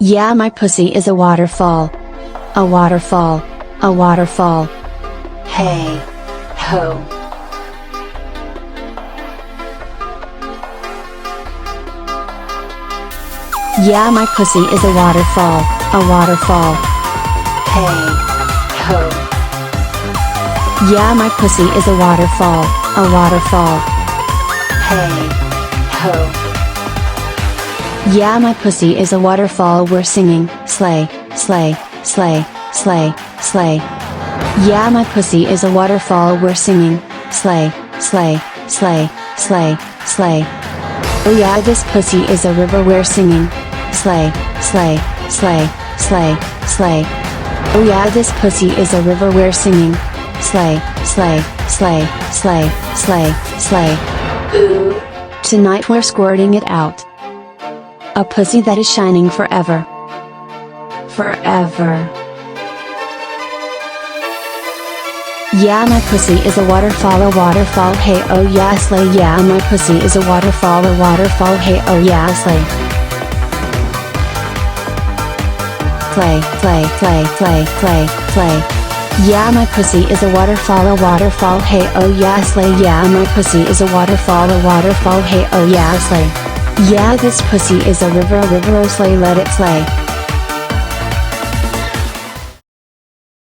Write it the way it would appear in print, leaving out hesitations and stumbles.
Yeah, my pussy is a waterfall. A waterfall. A waterfall. Hey. Ho. Yeah, my pussy is a waterfall. A waterfall. Hey. Ho. Yeah, my pussy is a waterfall. A waterfall. Hey. Ho. Yeah, my pussy is a waterfall. We're singing, slay, slay, slay, slay, slay. Yeah, my pussy is a waterfall. We're singing, slay, slay, slay, slay, slay. Oh yeah, this pussy is a river. We're singing, slay, slay, slay, slay, slay. Oh yeah, this pussy is a river. We're singing, slay, slay, slay, slay, slay, slay. Ooh. Tonight we're squirting it out. A pussy that is shining forever. Forever. Yeah, my pussy is a waterfall. A waterfall. Hey, oh yeah, slay. Yeah, my pussy is a waterfall. A waterfall. Hey, oh yeah, slay. Play, play, play, play, play, play. Yeah, my pussy is a waterfall. A waterfall. Hey, oh yeah, slay. Yeah, my pussy is a waterfall. A waterfall. Hey, oh yeah, slay. Yeah, this pussy is a river. A river. Oh slay, let it slay.